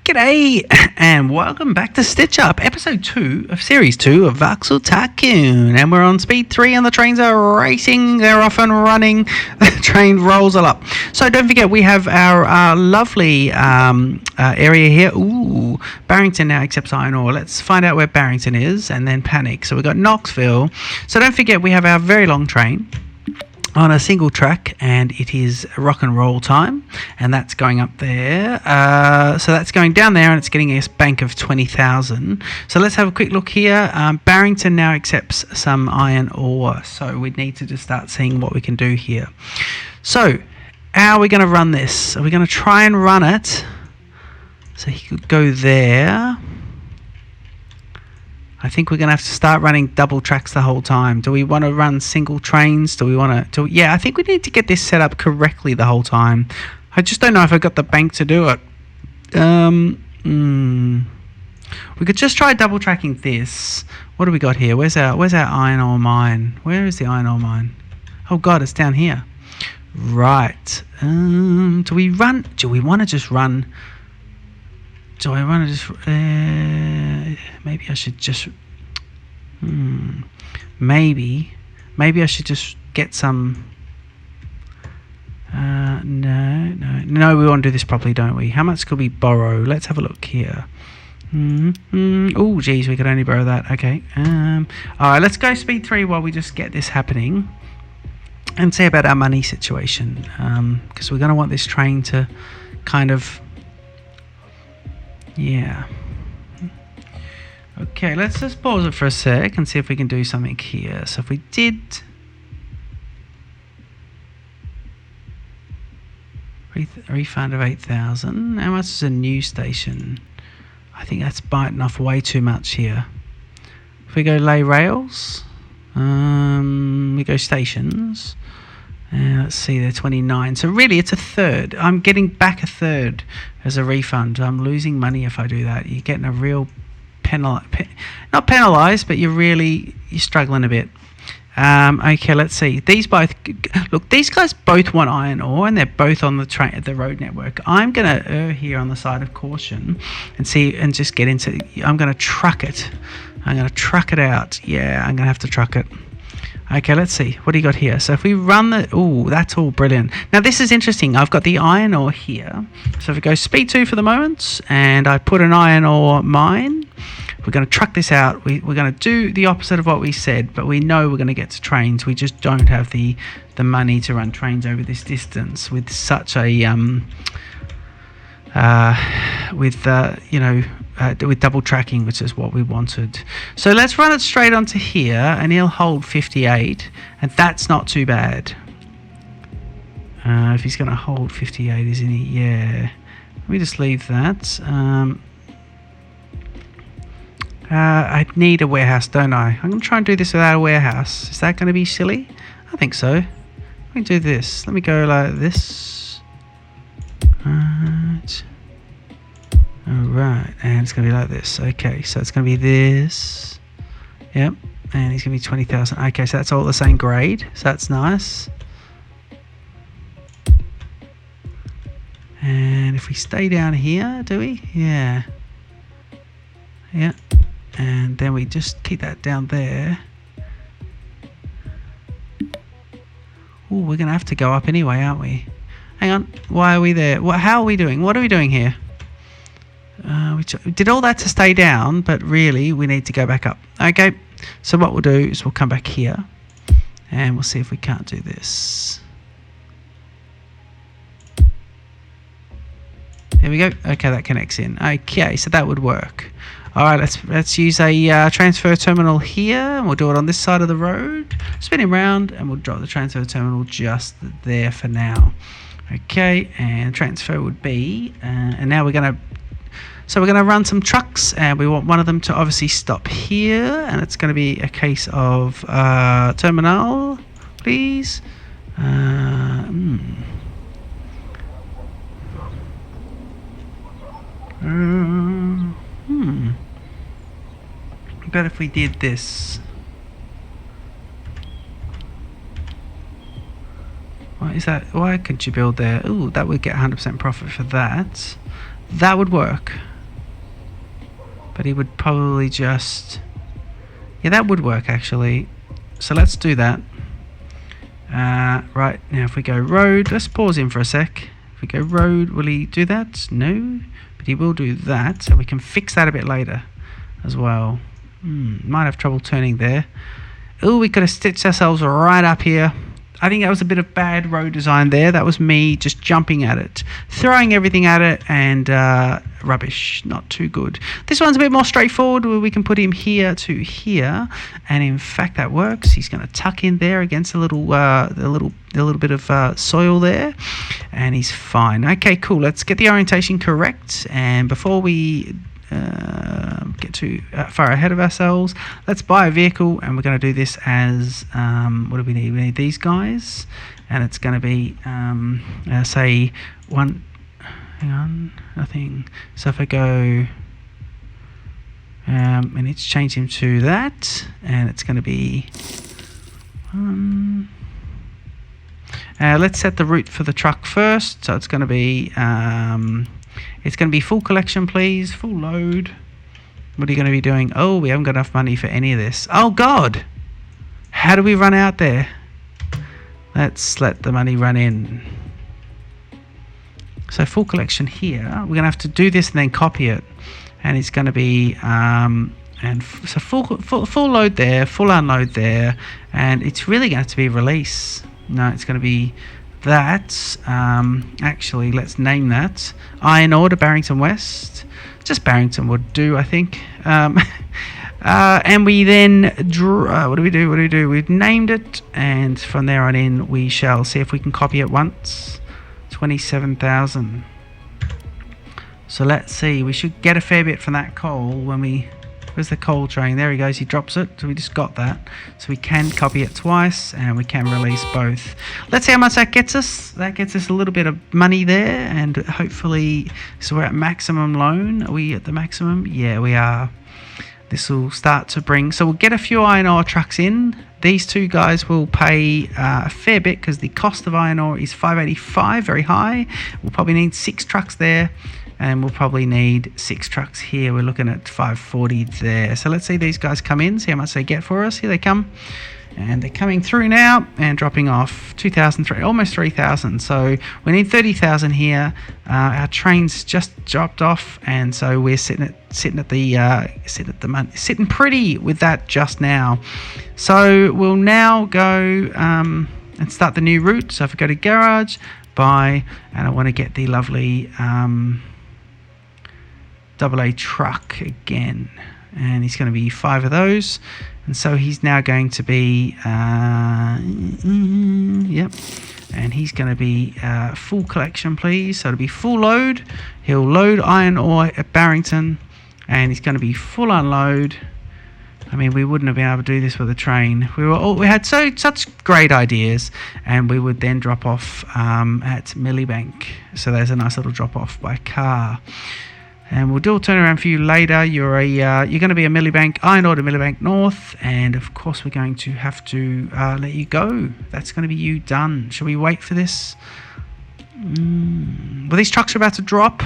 G'day, and welcome back to Stitch Up, episode 2 of series 2 of Voxel Tycoon. And we're on speed 3 and the trains are racing, they're off and running, the train rolls all up. So don't forget, we have our lovely area here. Ooh, Barrington now accepts iron ore. Let's find out where Barrington is and then panic. So we've got Knoxville. So don't forget, we have our very long train on a single track, and it is rock and roll time, and that's going up there. So that's going down there, and it's getting a bank of 20,000. So let's have a quick look here. Barrington now accepts some iron ore, so we need to just start seeing what we can do here. So how are we going to run this? Are we going to try and run it so he could go there? I think we're going to have to start running double tracks the whole time. Do we want to run single trains? Do we want to... Yeah, I think we need to get this set up correctly the whole time. I just don't know if I've got the bank to do it. We could just try double tracking this. What do we got here? Where's our iron ore mine? Where is the iron ore mine? Oh God, it's down here. Right. Do we want to just run... Do I want to just... maybe I should just... Maybe I should just get some... No, we want to do this properly, don't we? How much could we borrow? Let's have a look here. Oh, geez, we could only borrow that. Okay. Alright, let's go speed 3 while we just get this happening. And see about our money situation. Because we're going to want this train to kind of... Yeah. Okay, let's just pause it for a sec and see if we can do something here. So if we did refund of 8,000, how much is a new station? I think that's biting off way too much here. If we go lay rails, we go stations. Let's see, they're 29. So really, it's a third. I'm getting back a third as a refund. I'm losing money if I do that. You're getting a real not penalised, but you're struggling a bit. Okay, let's see. These guys both want iron ore, and they're both on the road network. I'm going to err here on the side of caution and just get into. I'm going to truck it. I'm going to truck it out. Yeah, I'm going to have to truck it. Okay, let's see. What do you got here? So if we run the... Oh, that's all brilliant. Now, this is interesting. I've got the iron ore here. So if we go speed 2 for the moment, and I put an iron ore mine, we're going to truck this out. We're going to do the opposite of what we said, but we know we're going to get to trains. We just don't have the money to run trains over this distance with such a... with double tracking, which is what we wanted. So let's run it straight onto here, and he'll hold 58, and that's not too bad. If he's going to hold 58, isn't he? Yeah. Let me just leave that. I need a warehouse, don't I? I'm going to try and do this without a warehouse. Is that going to be silly? I think so. Let me do this. Let me go like this. Right. Alright, and it's going to be like this. Okay, so it's going to be this. Yep, and it's going to be 20,000. Okay, so that's all the same grade. So that's nice. And if we stay down here, do we? Yeah. Yeah. And then we just keep that down there. Oh, we're going to have to go up anyway, aren't we? Hang on. Why are we there? How are we doing? What are we doing here? We did all that to stay down, but really we need to go back up. Okay, so what we'll do is we'll come back here and we'll see if we can't do this. There we go. Okay, that connects in. Okay, so that would work. Alright, let's use a transfer terminal here, and we'll do it on this side of the road. Spin him round, and we'll drop the transfer terminal just there for now. Okay, and transfer would be, and now we're going to... So we're going to run some trucks, and we want one of them to obviously stop here, and it's going to be a case of terminal, please. But if we did this, why is that? Why could you build there? Ooh, that would get 100% profit for that. That would work. but he would probably just... Yeah, that would work actually. So let's do that. Right, now if we go road, let's pause him for a sec. If we go road, will he do that? No, but he will do that. So we can fix that a bit later as well. Might have trouble turning there. Oh, we could have stitched ourselves right up here. I think that was a bit of bad road design there. That was me just jumping at it, throwing everything at it, and rubbish. Not too good. This one's a bit more straightforward, where we can put him here to here, and in fact that works. He's going to tuck in there against a little bit of soil there, and he's fine. Okay, cool. Let's get the orientation correct, and before we get too far ahead of ourselves, let's buy a vehicle, and we're going to do this as what do we need? We need these guys, and it's going to be say one. Hang on, nothing. So if I go, I need to change him to that, and it's going to be. Let's set the route for the truck first. So it's going to be. It's going to be full collection, please. Full load. What are you going to be doing? Oh, we haven't got enough money for any of this. Oh, God. How do we run out there? Let's let the money run in. So full collection here. We're going to have to do this and then copy it. And it's going to be... so full load there, full unload there. And it's really going to have to be release. No, it's going to be... that. Actually, let's name that Iron Ore to Barrington West. Just Barrington would do, I think. And we then what do we do? We've named it, and from there on in we shall see if we can copy it once. 27,000. So let's see, we should get a fair bit from that coal when we... Where's the coal train? There he goes, he drops it. So we just got that. So we can copy it twice, and we can release both. Let's see how much that gets us. That gets us a little bit of money there, and hopefully, so we're at maximum loan. Are we at the maximum? Yeah, we are. This will start to bring... So we'll get a few iron ore trucks in. These two guys will pay a fair bit, because the cost of iron ore is 585, very high. We'll probably need 6 trucks there. And we'll probably need 6 trucks here. We're looking at 540 there. So let's see these guys come in, see how much they get for us. Here they come. And they're coming through now and dropping off 2,000, almost 3,000. So we need 30,000 here. Our train's just dropped off, and so we're sitting pretty with that just now. So we'll now go and start the new route. So if I go to garage, buy, and I want to get the lovely AA truck again, and he's going to be 5 of those, and so he's now going to be yep, and he's going to be full collection, please. So it'll be full load. He'll load iron ore at Barrington, and he's going to be full unload. I mean, we wouldn't have been able to do this with a train. We had such great ideas, and we would then drop off at Milliebank. So there's a nice little drop off by car. And we'll do a turnaround for you later. You're going to be a Milliebank, iron ore to Milliebank North, and of course we're going to have to let you go. That's going to be you done. Shall we wait for this? Well, these trucks are about to drop.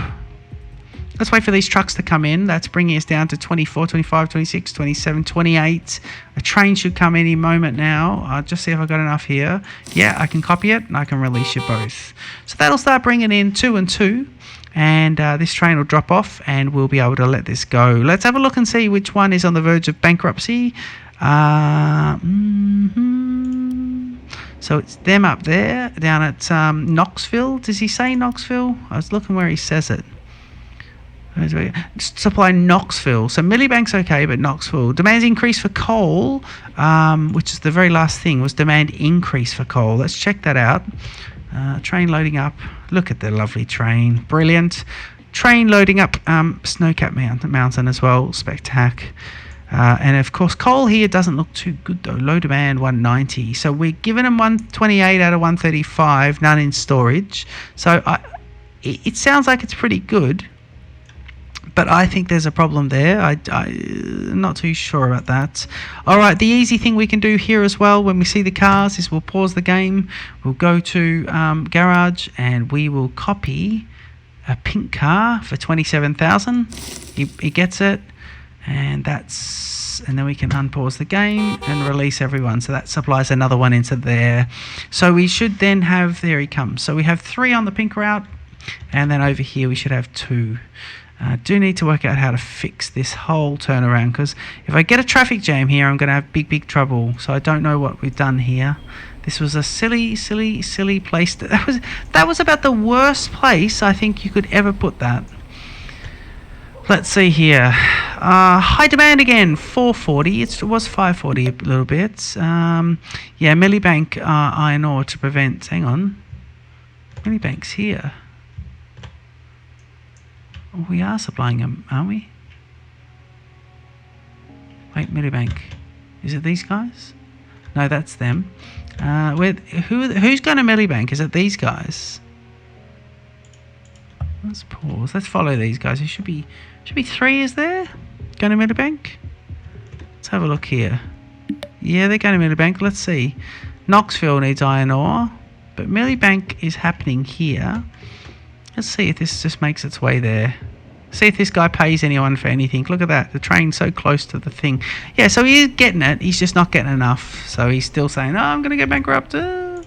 Let's wait for these trucks to come in. That's bringing us down to 24, 25, 26, 27, 28. A train should come any moment now. I'll just see if I've got enough here. Yeah, I can copy it, and I can release you both. So that'll start bringing in 2 and 2. And this train will drop off, and we'll be able to let this go. Let's have a look and see which one is on the verge of bankruptcy. So it's them up there, down at Knoxville. Does he say Knoxville? I was looking where he says it. Supply Knoxville. So Milliebank's okay, but Knoxville. Demands increase for coal, which is the very last thing, was demand increase for coal. Let's check that out. Train loading up. Look at the lovely train. Brilliant. Train loading up Snowcap Mountain as well. Spectac. And of course, coal here doesn't look too good though. Low demand 190. So we're giving them 128 out of 135. None in storage. So it sounds like it's pretty good. But I think there's a problem there. I'm not too sure about that. Alright, the easy thing we can do here as well when we see the cars is we'll pause the game. We'll go to garage, and we will copy a pink car for 27,000. He gets it. and then we can unpause the game and release everyone. So that supplies another one into there. So we should then have, there he comes. So we have 3 on the pink route, and then over here we should have 2. Do need to work out how to fix this whole turnaround, because if I get a traffic jam here, I'm going to have big trouble. So I don't know what we've done here. This was a silly place. That was about the worst place I think you could ever put that. Let's see here. High demand again, 440. It was 540 a little bit. Yeah, Millibank iron ore to prevent. Hang on. Millibank's here. We are supplying them, aren't we? Wait, Millibank. Is it these guys? No, that's them. Who's going to Millibank? Is it these guys? Let's pause. Let's follow these guys. It should be 3, is there? Going to Millibank? Let's have a look here. Yeah, they're going to Millibank. Let's see. Knoxville needs iron ore, but Millibank is happening here. Let's see if this just makes its way there. See if this guy pays anyone for anything. Look at that. The train's so close to the thing. Yeah, so he is getting it. He's just not getting enough. So he's still saying, oh, I'm going to go bankrupt. Here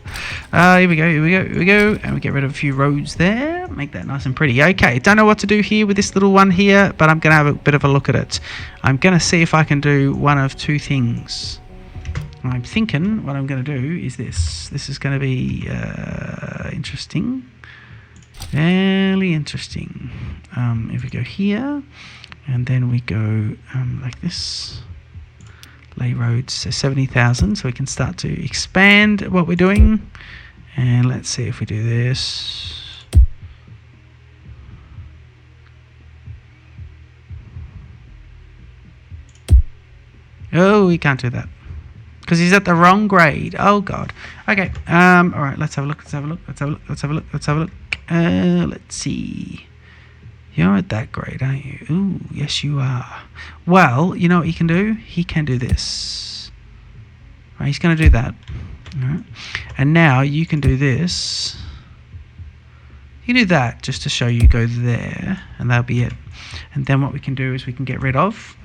we go. And we get rid of a few roads there. Make that nice and pretty. Okay, don't know what to do here with this little one here, but I'm going to have a bit of a look at it. I'm going to see if I can do one of 2 things. I'm thinking what I'm going to do is this. This is going to be interesting. Fairly interesting. If we go here, and then we go like this, lay roads, so 70,000, so we can start to expand what we're doing. And let's see if we do this. Oh, we can't do that because he's at the wrong grade. Oh god. Okay. All right. Let's have a look. Let's see. You're at that grade, aren't you? Ooh, yes you are. Well, you know what he can do? He can do this. Right, he's going to do that. All right. And now you can do this. You do that just to show you go there, and that'll be it. And then what we can do is we can get rid of.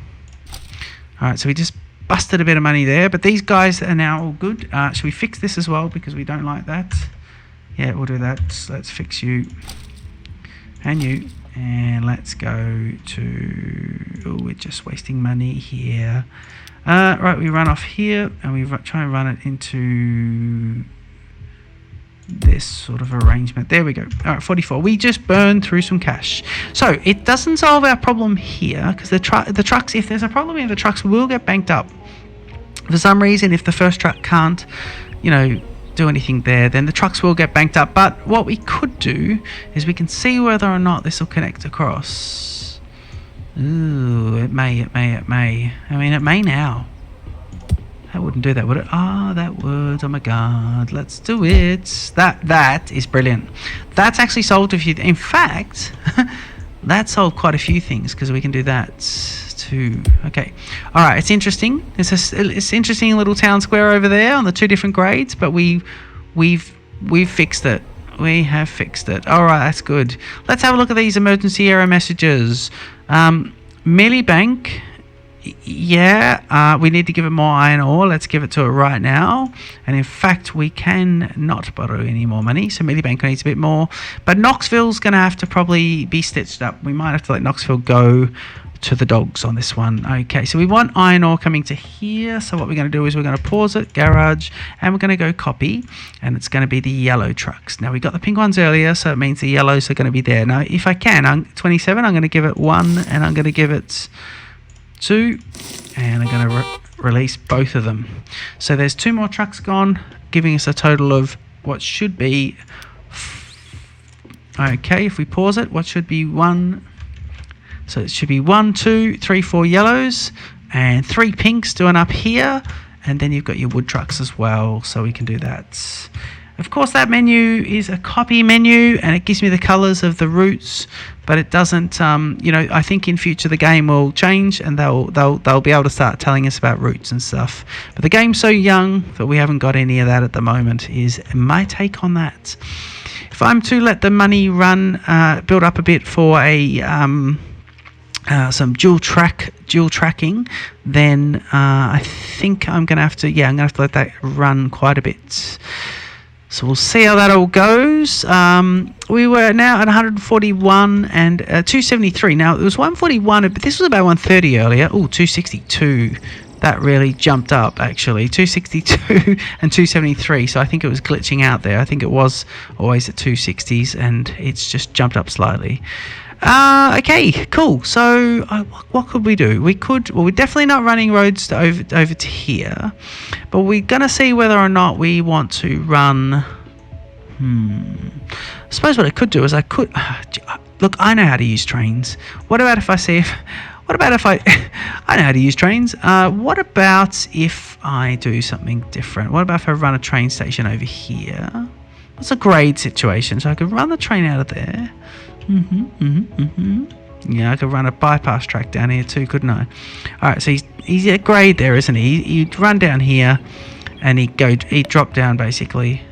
All right, so we just busted a bit of money there, but these guys are now all good. Should we fix this as well because we don't like that? Yeah, we'll do that. So let's fix you and you. And let's go to... Oh, we're just wasting money here. Right, we run off here and we try and run it into this sort of arrangement. There we go. All right, 44. We just burned through some cash. So it doesn't solve our problem here because the trucks, if there's a problem here, the trucks will get banked up. For some reason, if the first truck can't, you know, do anything there, then the trucks will get banked up. But what we could do is we can see whether or not this will connect across. Ooh, it may. I mean, it may now. That wouldn't do that, would it? Ah, that would. Oh my god, let's do it. That is brilliant. That's actually solved a few. In fact, that solved quite a few things because we can do that too. Okay, all right. It's interesting. It's interesting little town square over there on the 2 different grades, but we've fixed it. We have fixed it. All right, that's good. Let's have a look at these emergency error messages. Millibank. Yeah, we need to give it more iron ore. Let's give it to it right now. And in fact, we can not borrow any more money. So Millibank needs a bit more. But Knoxville's going to have to probably be stitched up. We might have to let Knoxville go to the dogs on this one. Okay, so we want iron ore coming to here. So what we're going to do is we're going to pause it, garage, and we're going to go copy. And it's going to be the yellow trucks. Now, we got the pink ones earlier, so it means the yellows are going to be there. Now, if I can, 27, I'm going to give it 1, and I'm going to give it 2, and I'm going to release both of them. So there's 2 more trucks gone, giving us a total of what should be, okay, if we pause it, what should be 1, so it should be 1, 2, 3, 4 yellows and 3 pinks doing up here, and then you've got your wood trucks as well, so we can do that. Of course, that menu is a copy menu, and it gives me the colors of the routes, but it doesn't. You know, I think in future the game will change, and they'll be able to start telling us about routes and stuff. But the game's so young that we haven't got any of that at the moment. Is my take on that. If I'm to let the money run, build up a bit for a some dual track dual tracking, then I think I'm gonna have to let that run quite a bit. So we'll see how that all goes. We were now at 141 and 273. Now it was 141, but this was about 130 earlier. Oh, 262. That really jumped up, actually. 262 and 273. So I think it was glitching out there. I think it was always at 260s, and it's just jumped up slightly. Okay, cool. So what could we do? We're definitely not running roads over to here, but we're gonna see whether or not we want to run. I suppose what I could do is look. I know how to use trains. What about if I I know how to use trains. What about if I do something different? What about if I run a train station over here? That's a grade situation, so I could run the train out of there. Yeah, I could run a bypass track down here too, couldn't I? Alright, so he's at grade there, isn't he? He'd run down here and he'd drop down basically.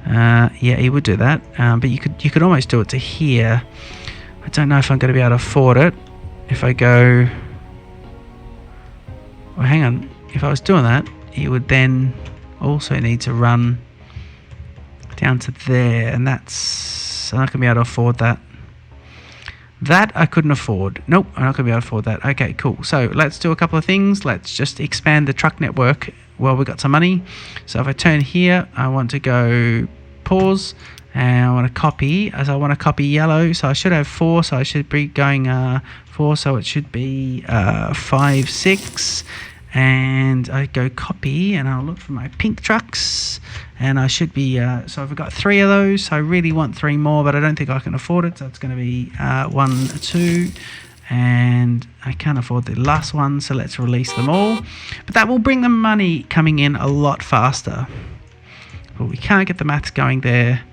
Yeah, he would do that. But you could almost do it to here. I don't know if I'm going to be able to afford it. If I go... Well, hang on. If I was doing that, he would then also need to run down to there, and that's... I'm not going to be able to afford that. That I couldn't afford. Nope, I'm not going to be able to afford that. Okay, cool. So let's do a couple of things. Let's just expand the truck network while we've got some money. So if I turn here, I want to go pause, and I want to copy, as I want to copy yellow. So I should have 4, so I should be going 4, so it should be 5, 6. And I go copy, and I'll look for my pink trucks, and I should be so I've got 3 of those, so I really want 3 more, but I don't think I can afford it, so it's going to be 1, 2, and I can't afford the last one, so let's release them all. But that will bring the money coming in a lot faster, but we can't get the maths going there.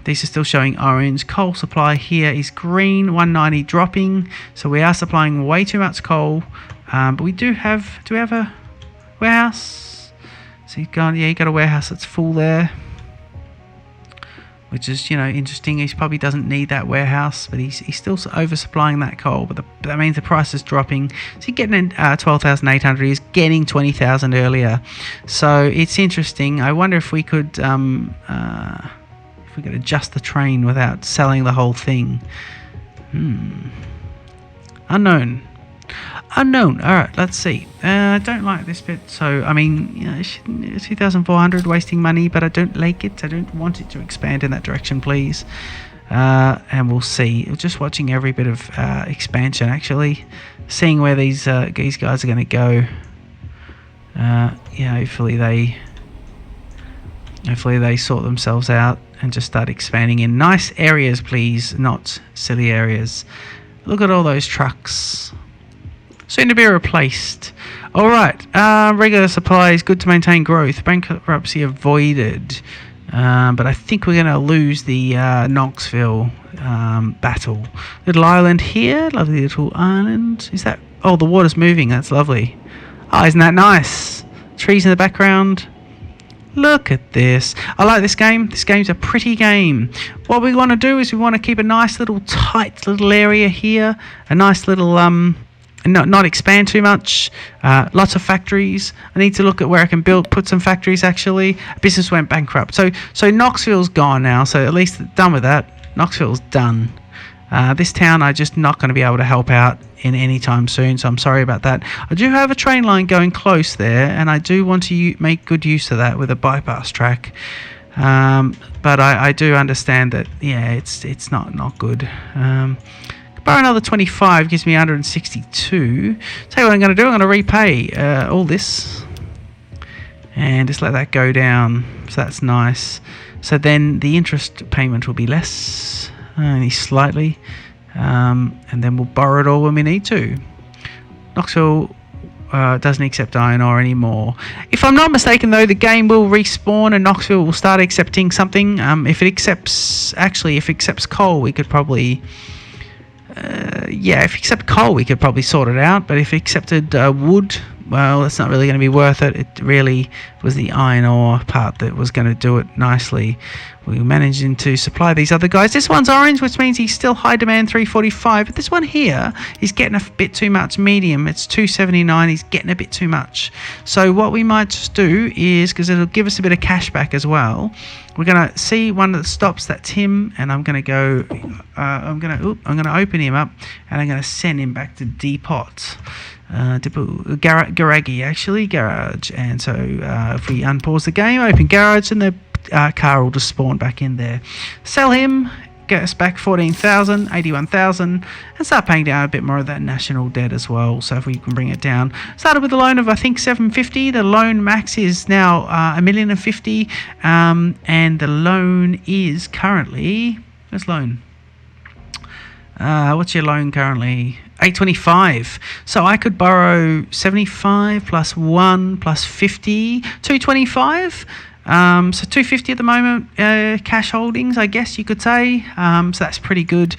These are still showing orange. Coal supply here is green, 190 dropping, so we are supplying way too much coal. But we do we have a warehouse? So he's gone, yeah, you got a warehouse that's full there, which is, interesting. He probably doesn't need that warehouse, but he's still oversupplying that coal, but that means the price is dropping. So he's getting 12,800, he's getting 20,000 earlier. So it's interesting. I wonder if we could adjust the train without selling the whole thing. Unknown. Alright, let's see. I don't like this bit, so I mean, 2,400 wasting money, but I don't like it. I don't want it to expand in that direction, please. And we'll see. Just watching every bit of expansion, actually, seeing where these guys are going to go. Hopefully they sort themselves out and just start expanding in nice areas, please, not silly areas. Look at all those trucks. Soon to be replaced. Alright, regular supplies, good to maintain growth. Bankruptcy avoided. But I think we're going to lose the Knoxville battle. Little island here, lovely little island. Is that... Oh, the water's moving, that's lovely. Oh, isn't that nice? Trees in the background. Look at this. I like this game. This game's a pretty game. What we want to do is we want to keep a nice little tight little area here. A nice little... not expand too much. Lots of factories. I need to look at where I can put some factories, actually. Business went bankrupt. So Knoxville's gone now, so at least done with that. Knoxville's done. This town I'm just not going to be able to help out in any time soon, so I'm sorry about that. I do have a train line going close there, and I do want to make good use of that with a bypass track. But I do understand that, yeah, it's not good. Borrow another 25 gives me 162. Tell you what I'm going to do. I'm going to repay all this and just let that go down. So that's nice. So then the interest payment will be less, only slightly, and then we'll borrow it all when we need to. Knoxville doesn't accept iron ore anymore. If I'm not mistaken, though, the game will respawn and Knoxville will start accepting something. If it accepts coal, we could probably... if it accepted coal, we could probably sort it out. But if it accepted wood, well, it's not really going to be worth it. It really was the iron ore part that was going to do it nicely. We were managing to supply these other guys. This one's orange, which means he's still high demand, 345. But this one here is getting a bit too much medium. It's 279. He's getting a bit too much. So what we might just do is, because it'll give us a bit of cash back as well, we're going to see one that stops. That's him, and I'm going to go. I'm going to open him up, and I'm going to send him back to depot. Garage, actually, garage. And so if we unpause the game, open garage, and the car will just spawn back in there. Sell him, get us back 14,000, 81,000, and start paying down a bit more of that national debt as well. So if we can bring it down, started with a loan of I think 750. The loan max is now $1,050,000, and the loan is currently, where's loan? What's your loan currently? 825. So I could borrow 75 plus 1 plus 50, 225. So 250 at the moment, cash holdings, I guess you could say. So that's pretty good.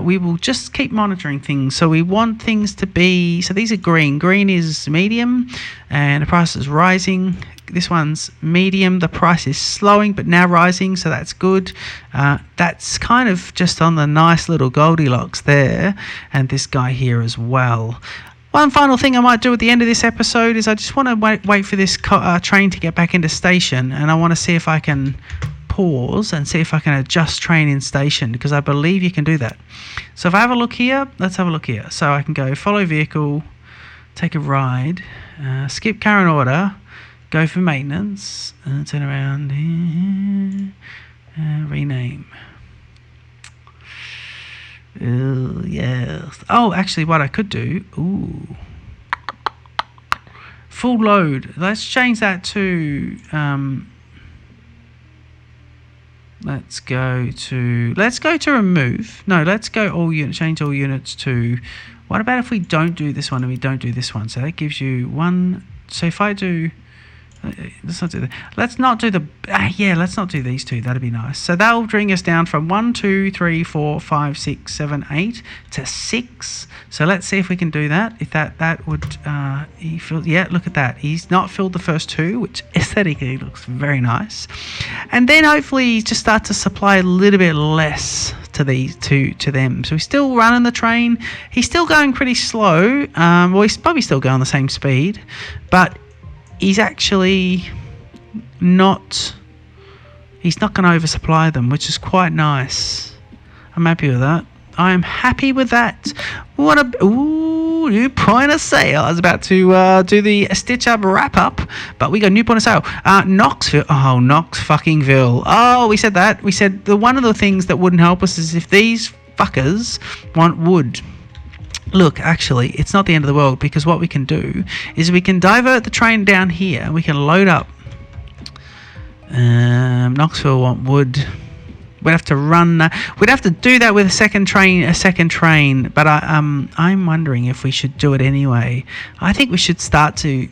We will just keep monitoring things. So we want things to be, so these are green. Green is medium, and the price is rising. This one's medium. The price is slowing, but now rising, so that's good. That's kind of just on the nice little Goldilocks there, and this guy here as well. One final thing I might do at the end of this episode is I just want to wait for this train to get back into station, and I want to see if I can pause and see if I can adjust train in station, because I believe you can do that. So if I have a look here, let's have a look here. So I can go follow vehicle, take a ride, skip current order, go for maintenance, turn around, rename. Yes. Oh, actually, what I could do, full load. Let's change that to, let's go to remove. No, let's go all units, change all units to, what about if we don't do this one and we don't do this one? So that gives you one, so if I do, let's not do that. Let's not do the, let's not do these two. That'd be nice. So that'll bring us down from 1, 2, 3, 4, 5, 6, 7, 8 to 6. So let's see if we can do that. If that would, he filled, yeah, look at that. He's not filled the first two, which aesthetically looks very nice. And then hopefully just start to supply a little bit less to these to them. So he's still running the train. He's still going pretty slow. Well, he's probably still going the same speed, but he's actually not, he's not going to oversupply them, which is quite nice. I'm happy with that. I am happy with that. What a, new point of sale. I was about to do the stitch up wrap up, but we got new point of sale. Knoxville. Oh, Knox-fucking-ville. Oh, we said that. We said one of the things that wouldn't help us is if these fuckers want wood. Look, actually, it's not the end of the world, because what we can do is we can divert the train down here and we can load up. Knoxville want wood. We'd have to run that. We'd have to do that with a second train. But I'm wondering if we should do it anyway. I think we should start to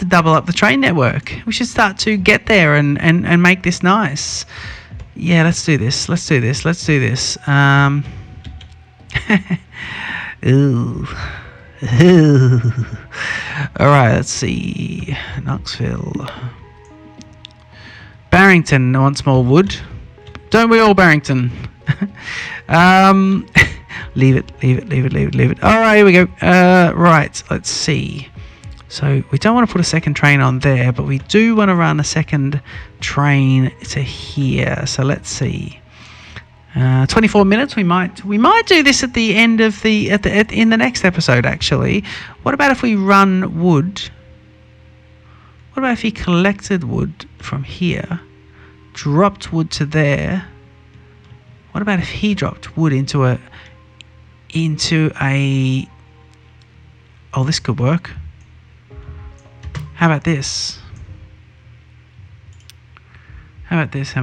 double up the train network. We should start to get there and make this nice. Yeah, let's do this. Ooh. Alright, let's see. Knoxville. Barrington wants more wood. Don't we all, Barrington? Leave it. Alright, here we go. Right, let's see. So we don't want to put a second train on there, but we do want to run a second train to here. So let's see. 24 minutes. We might do this at the end of in the next episode. Actually, what about if we run wood? What about if he collected wood from here, dropped wood to there? What about if he dropped wood into a? Oh, this could work. How about this? How about this?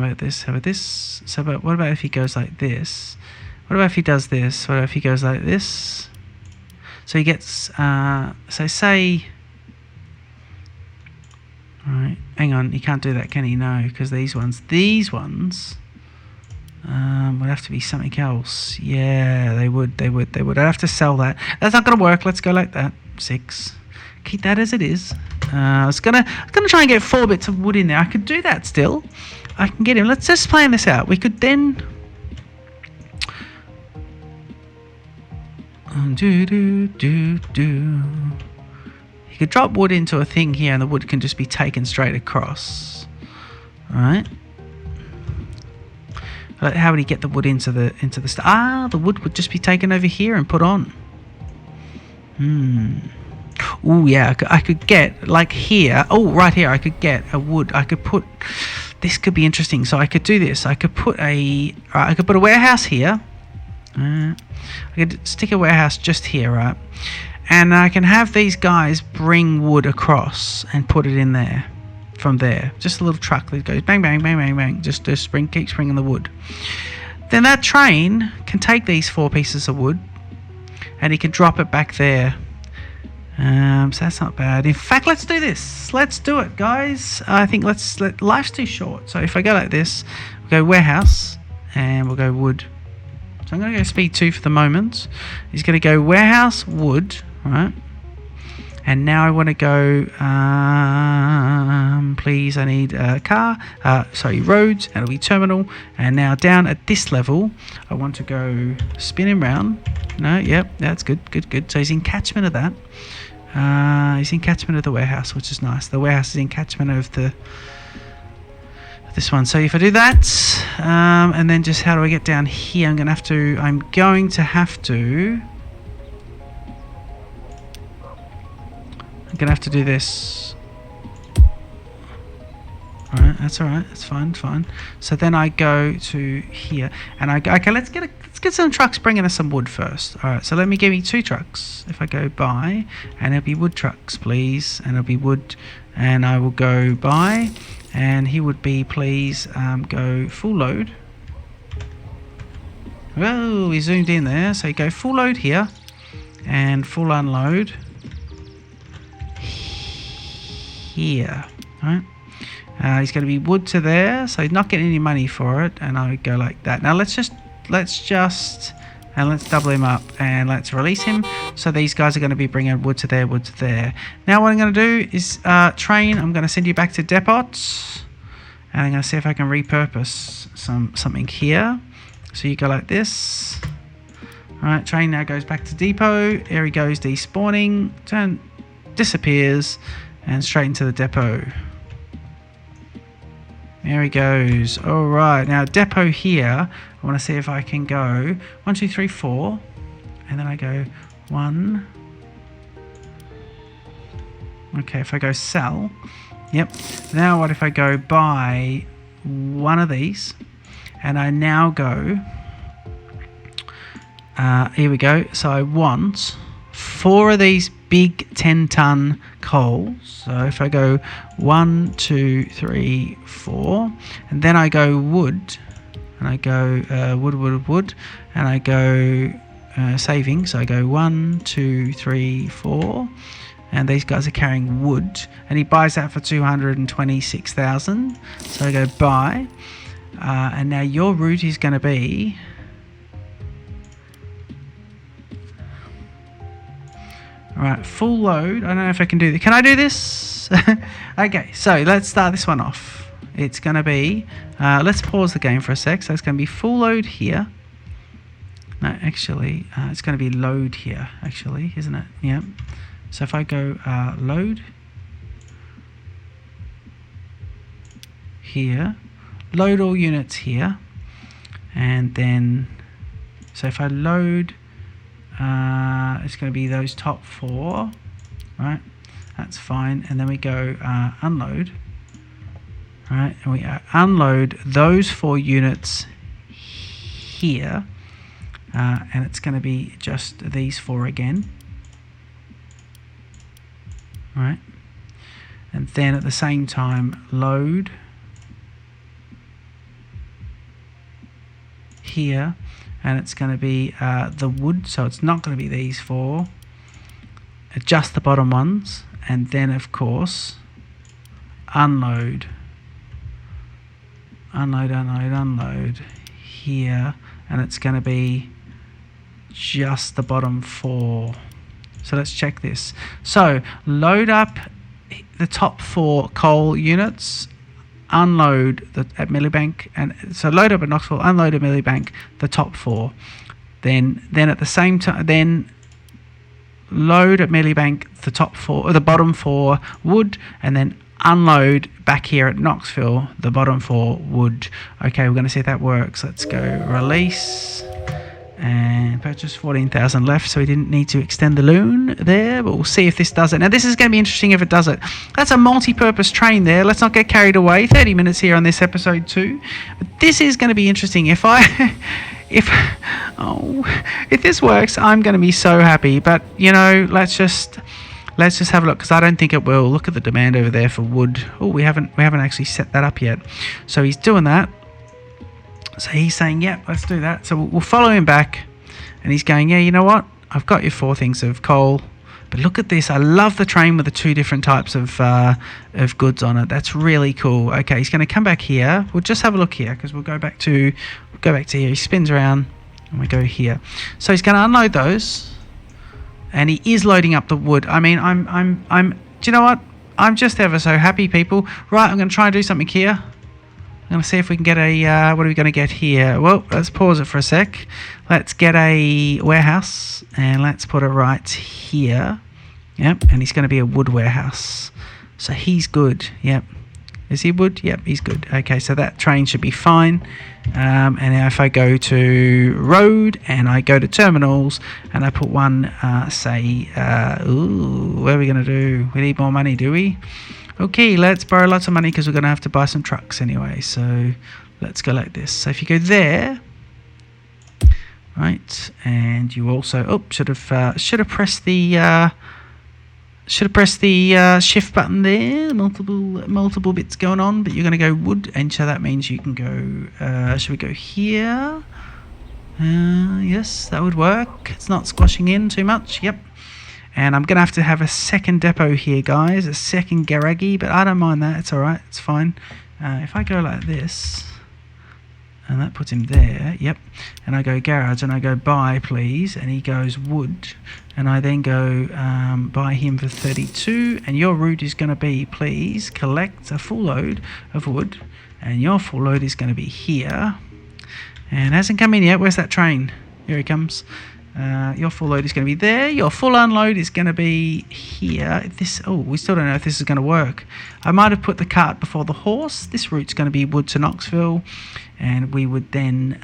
So what about if he goes like this? What about if he does this? What about if he goes like this? So he gets, so say, alright, hang on, he can't do that, can he? No, because these ones would have to be something else. Yeah, they would. I'd have to sell that. That's not going to work. Let's go like that. 6. Keep that as it is. I was gonna try and get 4 bits of wood in there. I could do that still. I can get him. Let's just plan this out. We could then You could drop wood into a thing here, and the wood can just be taken straight across. All right. But how would he get the wood into the the wood would just be taken over here and put on. Oh yeah, I could get like here. Oh, right here, I could get a wood. I could put. This could be interesting. So I could do this. I could put a warehouse here. I could stick a warehouse just here, right? And I can have these guys bring wood across and put it in there. From there, just a little truck that goes bang, bang, bang, bang, bang. Just to keep bringing the wood. Then that train can take these 4 pieces of wood, and he can drop it back there. So that's not bad. In fact, let's do this. Let's do it, guys. I think life's too short. So if I go like this, we'll go warehouse, and we'll go wood. So I'm going to go speed 2 for the moment. He's going to go warehouse, wood, right? And now I want to go, please, I need a car, roads, and it'll be terminal. And now down at this level, I want to go spinning round. No, yep, that's good. So he's in catchment of that. He's in catchment of the warehouse, which is nice. The warehouse is in catchment of this one. So if I do that, and then just how do I get down here? I'm going to have to do this. Alright, that's alright, that's fine. So then I go to here, and I go, okay, let's get some trucks bringing us some wood first. Alright, so let me give me 2 trucks. If I go by, and it'll be wood trucks, please, and it'll be wood, and I will go by, and he would be, please, go full load. Well, we zoomed in there, so you go full load here, and full unload here, right? He's going to be wood to there, so he's not getting any money for it, and I would go like that. Now let's double him up, and let's release him. So these guys are going to be bringing wood to there. Now what I'm going to do is train. I'm going to send you back to depots, and I'm going to see if I can repurpose something here. So you go like this. All right, train now goes back to depot. There he goes, despawning, disappears, and straight into the depot. There he goes. All right, now depot here. I want to see if I can go 1, 2, 3, 4, and then I go 1. Okay, if I go sell, yep. Now what if I go buy one of these, and I now go. Here we go. So I want 4 of these big 10-ton coals. So if I go 1, 2, 3, 4, and then I go wood, and I go wood, and I go saving. So I go 1, 2, 3, 4, and these guys are carrying wood, and he buys that for 226,000. So I go buy, and now your route is going to be. Alright, full load. I don't know if I can do this. Can I do this? Okay, so let's start this one off. It's going to be, let's pause the game for a sec. So it's going to be full load here. No, actually, it's going to be load here, actually, isn't it? Yeah. So if I go load here, load all units here, and then, so if I load, it's going to be those top 4, right? That's fine. And then we go unload, right? And we unload those 4 units here, and it's going to be just these 4 again, right? And then at the same time load here. And it's going to be the wood, so it's not going to be these 4, just the bottom ones, and then of course unload here, and it's going to be just the bottom 4. So let's check this. So load up the top 4 coal units, unload at Millibank, and so load up at Knoxville, unload at Millibank, the top 4. Then at the same time, then load at Millibank the top 4 or the bottom 4 wood, and then unload back here at Knoxville the bottom 4 wood. Okay, we're going to see if that works. Let's go release and purchase 14,000 left, so we didn't need to extend the loon there, but we'll see if this does it. Now this is going to be interesting if it does it. That's a multi-purpose train there. Let's not get carried away. 30 minutes here on this episode 2, but this is going to be interesting. If this works, I'm going to be so happy. But you know, let's just have a look, because I don't think it will. Look at the demand over there for wood. Oh, we haven't actually set that up yet. So he's doing that. So he's saying, yeah, let's do that. So we'll follow him back, and he's going, yeah, you know what? I've got your 4 things of coal, but look at this. I love the train with the 2 different types of goods on it. That's really cool. Okay, he's going to come back here. We'll just have a look here, because we'll go back to here. He spins around, and we go here. So he's going to unload those, and he is loading up the wood. I mean, I'm. Do you know what? I'm just ever so happy, people. Right, I'm going to try and do something here. I'm going to see if we can get a, what are we going to get here? Well, let's pause it for a sec. Let's get a warehouse, and let's put it right here. Yep, and he's going to be a wood warehouse. So he's good, yep. Is he wood? Yep, he's good. Okay, so that train should be fine. And now if I go to road, and I go to terminals, and I put one, say, ooh, what are we going to do? We need more money, do we? Okay, let's borrow lots of money, because we're going to have to buy some trucks anyway. So let's go like this. So if you go there, right, and you also should have pressed the shift button there. Multiple bits going on, but you're going to go wood, and so that means you can go. Should we go here? Yes, that would work. It's not squashing in too much. Yep. And I'm going to have a second depot here, guys, a second garage, but I don't mind that. It's all right. It's fine. If I go like this, and that puts him there, yep, and I go garage, and I go buy, please, and he goes wood, and I then go buy him for 32, and your route is going to be, please, collect a full load of wood, and your full load is going to be here, and hasn't come in yet. Where's that train? Here he comes. Your full load is going to be there. Your full unload is going to be here. We still don't know if this is going to work. I might have put the cart before the horse. This route's going to be wood to Knoxville, and we would then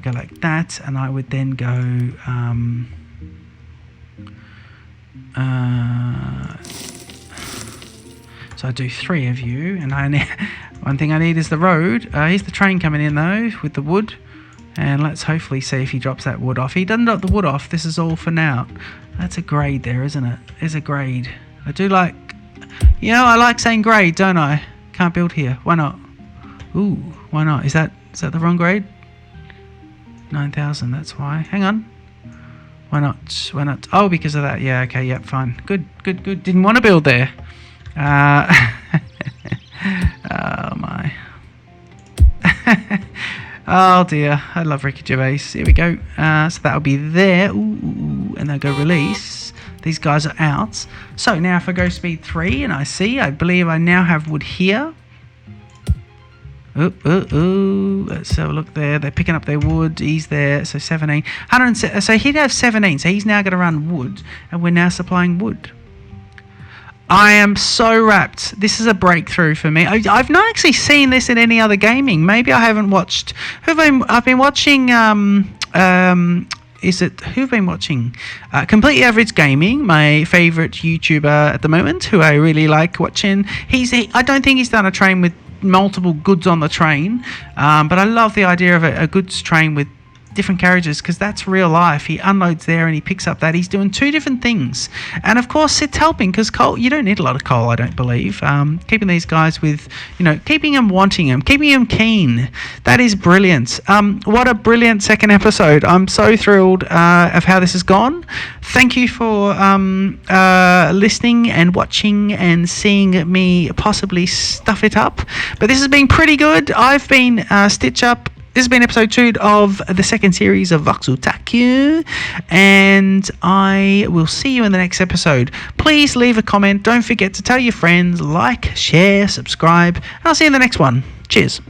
go like that, and I would then go. So I do 3 of you, and one thing I need is the road. Here's the train coming in though with the wood. And let's hopefully see if he drops that wood off. He doesn't drop the wood off. This is all for now. That's a grade there, isn't it? There's a grade. I do like... You know, I like saying grade, don't I? Can't build here. Why not? Ooh, why not? Is that the wrong grade? 9,000, that's why. Hang on. Why not? Why not? Oh, because of that. Yeah, okay, yep, fine. Good. Didn't want to build there. Oh, my. Oh dear, I love Ricky Gervais. Here we go. So that'll be there. Ooh, and they'll go release. These guys are out. So now if I go speed 3 and I believe I now have wood here. Let's have a look there. They're picking up their wood. He's there. So 17. So he'd have 17. So he's now going to run wood, and we're now supplying wood. I am so wrapped. This is a breakthrough for me. I've not actually seen this in any other gaming. Maybe I haven't watched. I've been watching. Who've been watching? Completely Average Gaming, my favourite YouTuber at the moment, who I really like watching. I don't think he's done a train with multiple goods on the train, but I love the idea of a goods train with different carriages, because that's real life. He unloads there and he picks up that. He's doing 2 different things, and of course it's helping, because coal, you don't need a lot of coal, I don't believe. Keeping these guys with, keeping them wanting them, keeping them keen. That is brilliant. What a brilliant second episode. I'm so thrilled of how this has gone. Thank you for listening and watching and seeing me possibly stuff it up, but this has been pretty good. I've been Stitch Up. This has been episode 2 of the second series of Voxel Tycoon, and I will see you in the next episode. Please leave a comment. Don't forget to tell your friends, like, share, subscribe, and I'll see you in the next one. Cheers.